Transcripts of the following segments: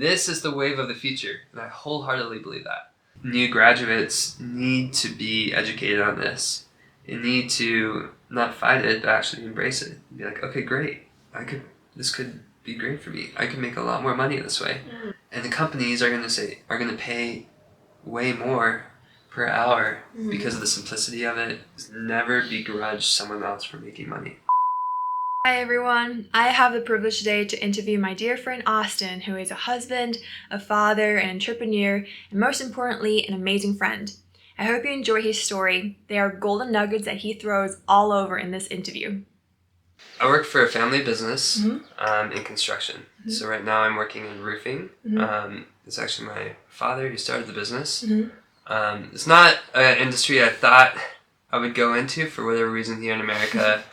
This is the wave of the future, and I wholeheartedly believe that. New graduates need to be educated on this. You need to not fight it, but actually embrace it. Be like, okay, great. This could be great for me. I could make a lot more money this way. Mm. And the companies are going to pay way more per hour because of the simplicity of it. Never begrudge someone else for making money. Hi everyone, I have the privilege today to interview my dear friend Austin, who is a husband, a father, an entrepreneur, and most importantly, an amazing friend. I hope you enjoy his story. They are golden nuggets that he throws all over in this interview. I work for a family business in construction. So right now I'm working in roofing. It's actually my father who started the business. It's not an industry I thought I would go into for whatever reason here in America.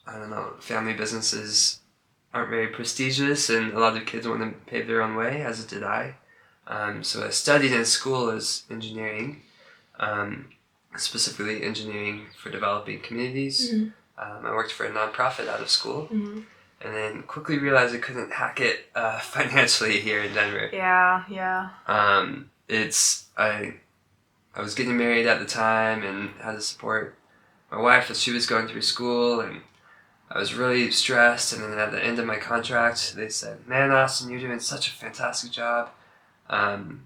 I don't know, family businesses aren't very prestigious, and a lot of kids want to pave their own way, as did I. So I studied in school as engineering, specifically engineering for developing communities. I worked for a nonprofit out of school, and then quickly realized I couldn't hack it financially here in Denver. Yeah. I was getting married at the time and had to support my wife as she was going through school, and I was really stressed. And then at the end of my contract, they said, "Man, Austin, you're doing such a fantastic job.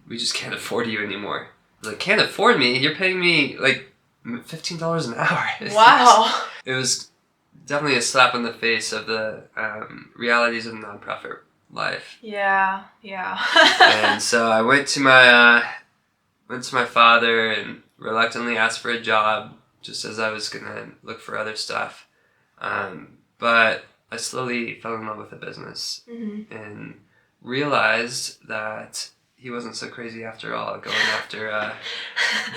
We just can't afford you anymore." I was like, "Can't afford me? You're paying me like $15 an hour." Wow. It was definitely a slap in the face of the realities of the nonprofit life. Yeah. And so I went to my father and reluctantly asked for a job, just as I was gonna look for other stuff. But I slowly fell in love with the business and realized that he wasn't so crazy after all, going after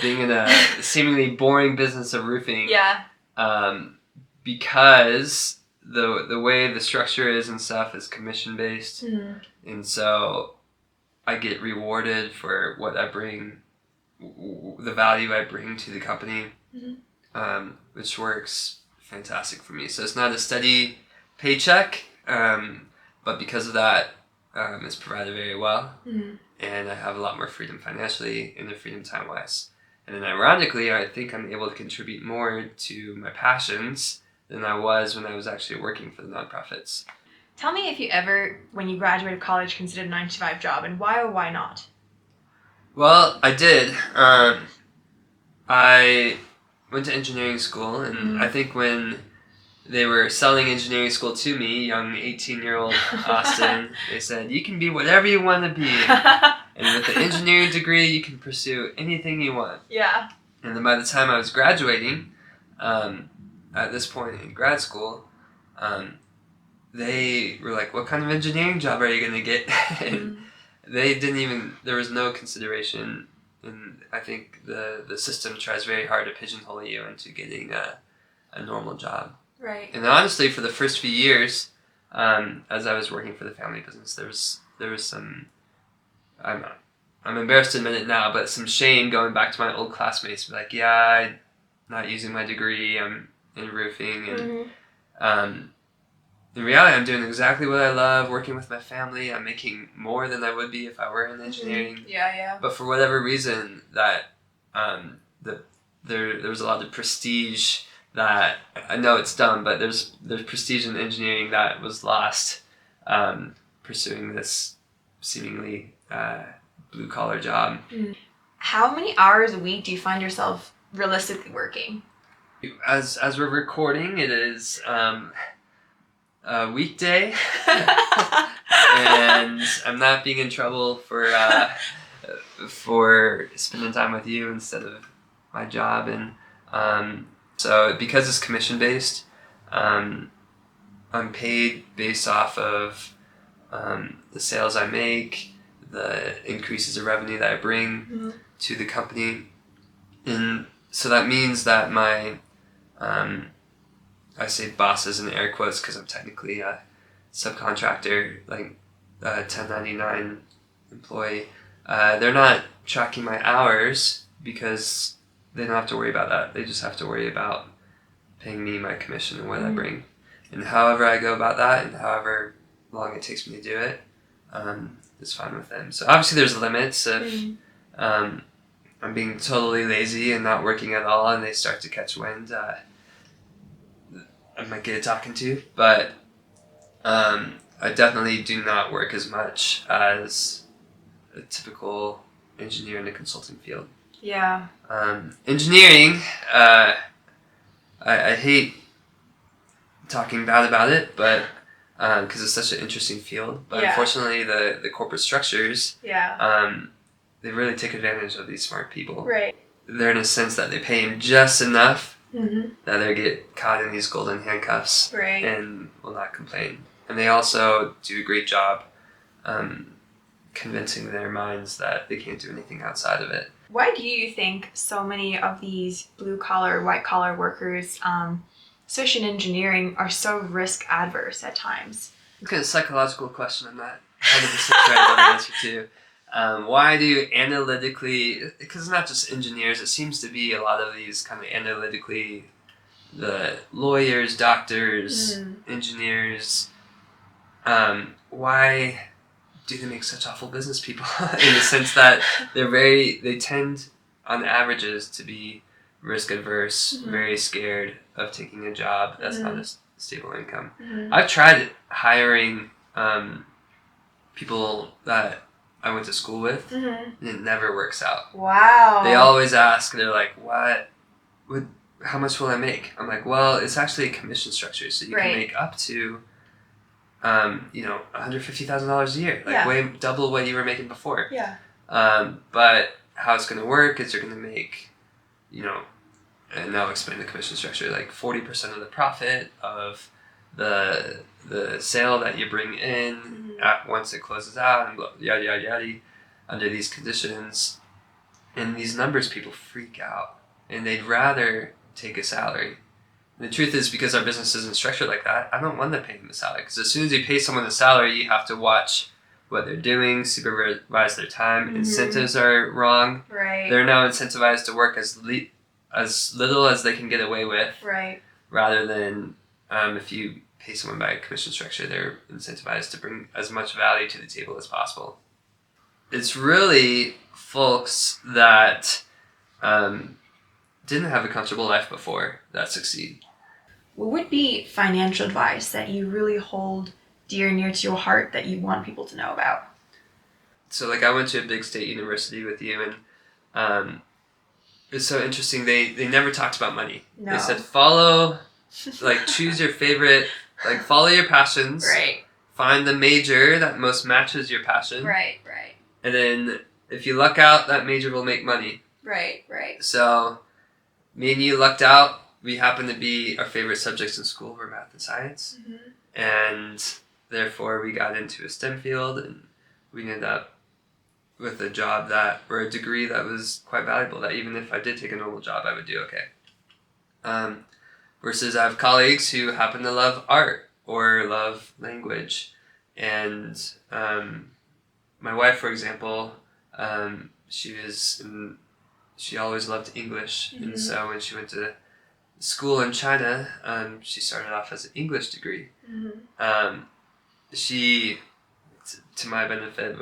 being in a seemingly boring business of roofing. Yeah. Because the way the structure is and stuff is commission based, and so I get rewarded for what I bring, the value I bring to the company, which works fantastic for me. So it's not a steady paycheck, but because of that, it's provided very well, and I have a lot more freedom financially and the freedom time-wise. And then ironically, I think I'm able to contribute more to my passions than I was when I was actually working for the nonprofits. Tell me if you ever, when you graduated college, considered a 9-to-5 job, and why or why not? Well, I did. I went to engineering school, and I think when they were selling engineering school to me, young 18-year-old Austin, they said, "You can be whatever you want to be. And with the engineering degree, you can pursue anything you want." Yeah. And then by the time I was graduating, at this point in grad school, they were like, "What kind of engineering job are you going to get?" And they didn't even, there was no consideration. And I think the system tries very hard to pigeonhole you into getting a normal job. Right. And honestly, for the first few years, as I was working for the family business, there was some, I'm embarrassed to admit it now, but some shame going back to my old classmates. Like, yeah, I'm not using my degree, I'm in roofing. And in reality, I'm doing exactly what I love, working with my family. I'm making more than I would be if I were in engineering. Yeah. But for whatever reason, that there was a lot of prestige that, I know it's dumb, but there's prestige in engineering that was lost pursuing this seemingly blue collar job. How many hours a week do you find yourself realistically working? As we're recording, it is a weekday, and I'm not being in trouble for spending time with you instead of my job. And so because it's commission based, I'm paid based off of the sales I make, the increases of revenue that I bring to the company. And so that means that my I say bosses in air quotes because I'm technically a subcontractor, like a 1099 employee. They're not tracking my hours because they don't have to worry about that. They just have to worry about paying me my commission and what I bring. And however I go about that and however long it takes me to do it, is fine with them. So obviously there's limits. If I'm being totally lazy and not working at all and they start to catch wind, I might get a talking to. But I definitely do not work as much as a typical engineer in the consulting field. Yeah. Engineering, I hate talking bad about it, but because it's such an interesting field. But unfortunately, the corporate structures, they really take advantage of these smart people. Right. They're in a sense that they pay them just enough that they get caught in these golden handcuffs and will not complain. And they also do a great job convincing their minds that they can't do anything outside of it. Why do you think so many of these blue-collar, white-collar workers, especially in engineering, are so risk-adverse at times? It's a psychological question I'm not 100% sure I know the answer to. Why do analytically, because it's not just engineers, it seems to be a lot of these kind of analytically, the lawyers, doctors, engineers, why do they make such awful business people? In the sense that they tend on averages to be risk adverse, very scared of taking a job that's not a stable income. I've tried hiring people that I went to school with, and it never works out. Wow. They always ask, they're like, how much will I make? I'm like, well, it's actually a commission structure, so you can make up to $150,000 a year, like way double what you were making before. Yeah. But how it's going to work is you're going to make, and I'll explain the commission structure, like 40% of the profit of the sale that you bring in once it closes out, and yada yada yada, under these conditions. And these numbers, people freak out, and they'd rather take a salary. The truth is, because our business isn't structured like that, I don't want to pay them a salary. Because as soon as you pay someone a salary, you have to watch what they're doing, supervise their time. Incentives are wrong. Right. They're now incentivized to work as little as they can get away with. Right. Rather than if you pay someone by a commission structure, they're incentivized to bring as much value to the table as possible. It's really folks that didn't have a comfortable life before that succeed. What would be financial advice that you really hold dear and near to your heart that you want people to know about? So I went to a big state university with you, and it's so interesting. They never talked about money. No. They said choose your favorite, follow your passions. Right. Find the major that most matches your passion. Right. And then if you luck out, that major will make money. Right. So me and you lucked out. We happened to be, our favorite subjects in school were math and science. And therefore we got into a STEM field, and we ended up with a degree that was quite valuable, that even if I did take a normal job, I would do okay. Versus I have colleagues who happen to love art or love language. And my wife, for example, she always loved English. And so when she went to school in China, she started off as an English degree. She, to my benefit,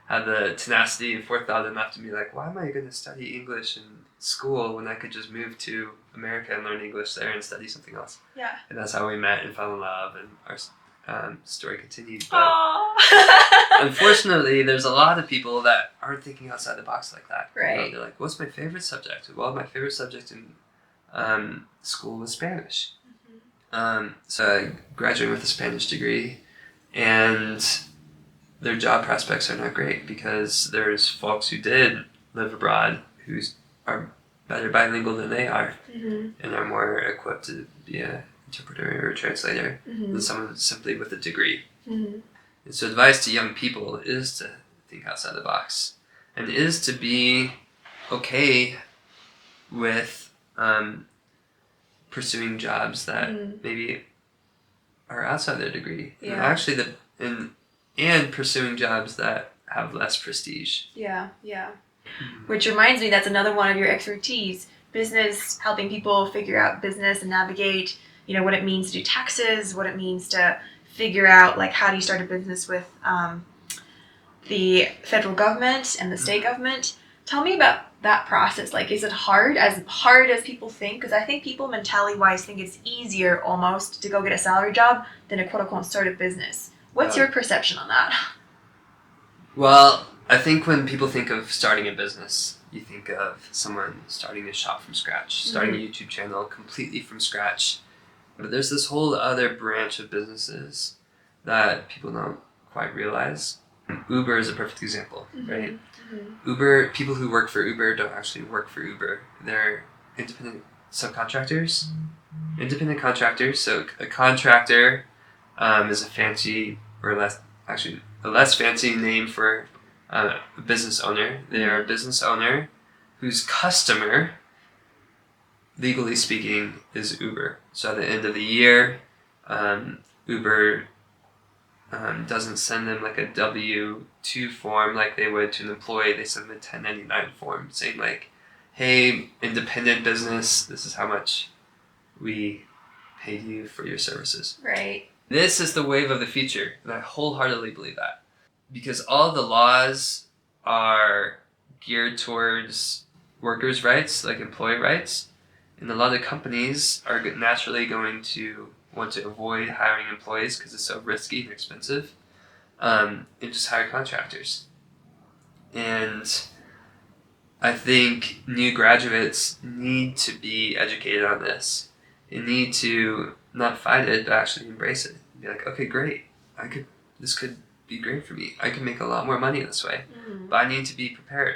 had the tenacity and forethought enough to be like, why am I going to study English in school when I could just move to America and learn English there and study something else? Yeah. And that's how we met and fell in love, and our story continued. But unfortunately, there's a lot of people that aren't thinking outside the box like that. Right. They're like, what's my favorite subject? Well, my favorite subject in school was Spanish. So I graduated with a Spanish degree, and their job prospects are not great because there's folks who did live abroad who are better bilingual than they are, and are more equipped to be an interpreter or a translator than someone simply with a degree. And so advice to young people is to think outside the box, and is to be okay with pursuing jobs that maybe are outside their degree. Yeah. And actually and pursuing jobs that have less prestige. Yeah. Which reminds me, that's another one of your expertise, business, helping people figure out business and navigate, what it means to do taxes, what it means to figure out, how do you start a business with the federal government and the state government. Tell me about that process. Like, is it hard as people think? Because I think people mentality-wise think it's easier almost to go get a salary job than to quote-unquote start a business. What's your perception on that? Well, I think when people think of starting a business, you think of someone starting a shop from scratch, starting a YouTube channel completely from scratch. But there's this whole other branch of businesses that people don't quite realize. Uber is a perfect example, right? Uber, people who work for Uber don't actually work for Uber. They're independent subcontractors. Independent contractors. So a contractor is a fancy, or a less fancy name for a business owner. They are a business owner whose customer, legally speaking, is Uber. So at the end of the year, Uber doesn't send them like a W-2 form like they would to an employee. They send them a 1099 form saying like, hey, independent business, this is how much we paid you for your services. Right. This is the wave of the future, and I wholeheartedly believe that. Because all the laws are geared towards workers' rights, like employee rights, and a lot of companies are naturally going to want to avoid hiring employees because it's so risky and expensive, and just hire contractors. And I think new graduates need to be educated on this. They need to not fight it, but actually embrace it. Be like, okay, great. This could be great for me. I can make a lot more money this way, but I need to be prepared.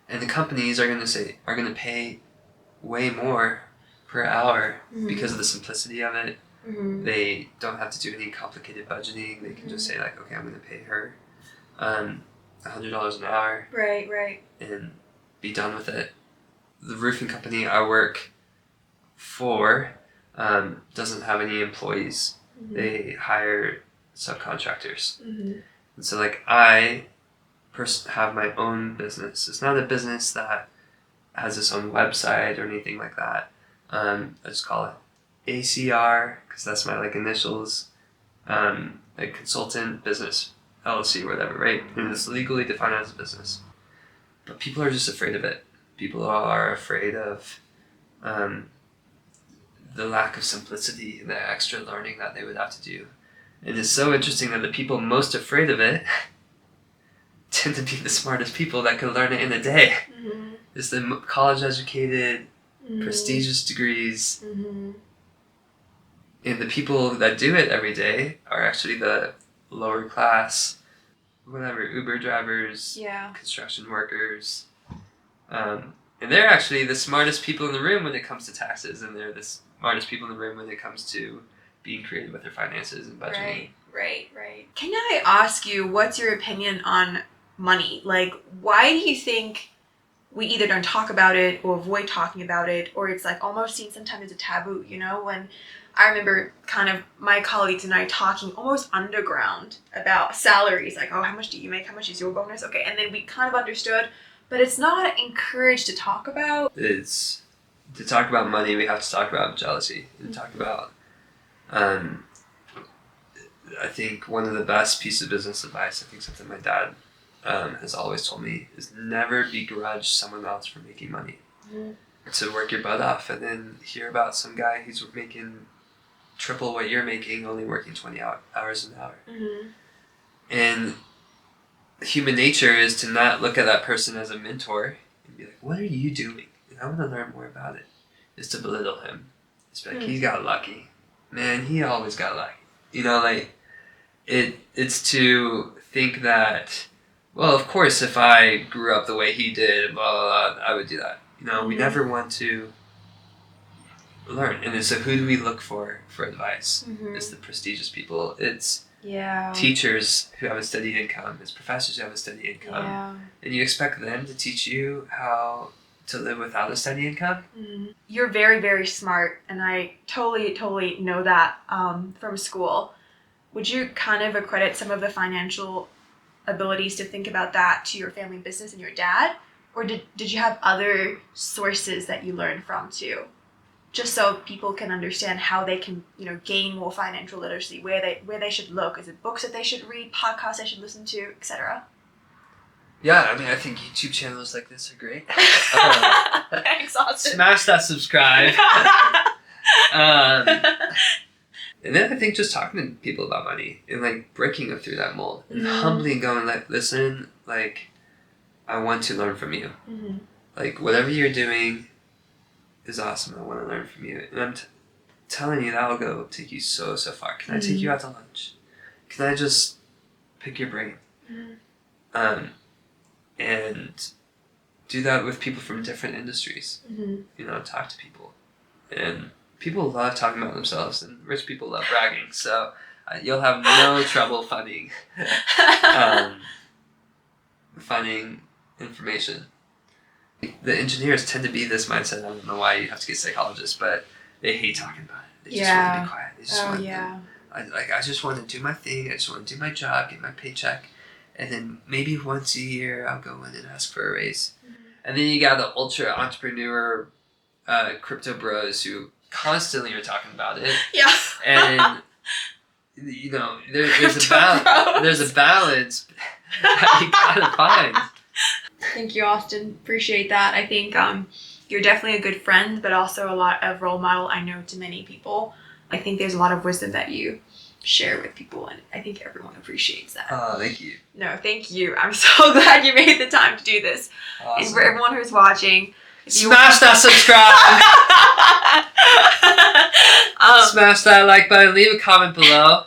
And the companies are going to pay way more per hour because of the simplicity of it. They don't have to do any complicated budgeting. They can just say like, okay, I'm going to pay her $100 an hour. Right. And be done with it. The roofing company I work for doesn't have any employees. They hire subcontractors. And so like I have my own business. It's not a business that has its own website or anything like that. I just call it ACR because that's my like initials, like consultant business LLC or whatever, right? And it's legally defined as a business. But people are just afraid of it. People are afraid of the lack of simplicity and the extra learning that they would have to do. And it's so interesting that the people most afraid of it tend to be the smartest people that can learn it in a day. It's the college-educated, prestigious degrees. And the people that do it every day are actually the lower class, whatever, Uber drivers, construction workers. And they're actually the smartest people in the room when it comes to taxes, and they're the smartest people in the room when it comes to being creative with their finances and budgeting. Right. Can I ask you, what's your opinion on money? Like, why do you think we either don't talk about it or avoid talking about it, or it's like almost seen sometimes as a taboo, you know? When I remember kind of my colleagues and I talking almost underground about salaries, like, oh, how much do you make? How much is your bonus? Okay, and then we kind of understood, but it's not encouraged to talk about. To talk about money, we have to talk about jealousy and talk about, I think one of the best pieces of business advice, I think something my dad has always told me, is never begrudge someone else for making money. To work your butt off and then hear about some guy who's making triple what you're making, only working 20 hours an hour. And human nature is to not look at that person as a mentor and be like, what are you doing? And I want to learn more about it. Is to belittle him. It's like, he got lucky. Man, he always got lucky. You know, like, it's to think that, well, of course, if I grew up the way he did, blah, blah, blah, I would do that. You know, we never want to learn. And so who do we look for advice? It's the prestigious people. It's teachers who have a steady income. It's professors who have a steady income. And you expect them to teach you how to live without a steady income? You're very, very smart, and I totally know that from school. Would you kind of accredit some of the financial abilities to think about that to your family business and your dad? Or did you have other sources that you learned from too? Just so people can understand how they can, you know, gain more financial literacy, where they should look. Is it books that they should read, podcasts they should listen to, etc.? Yeah, I mean, I think YouTube channels like this are great. Thanks, Austin. Smash that subscribe. And then I think just talking to people about money and like breaking them through that mold and humbly going like, listen, like, I want to learn from you. Mm-hmm. Like, whatever you're doing is awesome. I want to learn from you. And I'm telling you, that'll go take you so far. Can I take you out to lunch? Can I just pick your brain? And do that with people from different industries. You know, talk to people. And people love talking about themselves, and rich people love bragging. So you'll have no trouble finding information. The engineers tend to be this mindset. I don't know why you have to get psychologists, but they hate talking about it. They just want to be quiet. They just I just want to do my thing. I just want to do my job, get my paycheck, and then maybe once a year I'll go in and ask for a raise. And then you got the ultra entrepreneur crypto bros who constantly are talking about it. Yeah. And you know, there's a balance that you gotta find. Thank you, Austin. Appreciate that. I think you're definitely a good friend, but also a lot of role model, I know, to many people. I think there's a lot of wisdom that you share with people, and I think everyone appreciates that. Oh, thank you. No, thank you. I'm so glad you made the time to do this. Awesome. And for everyone who's watching, smash that subscribe. Smash that like button. Leave a comment below.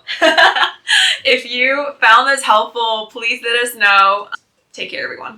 If you found this helpful, please let us know. Take care, everyone.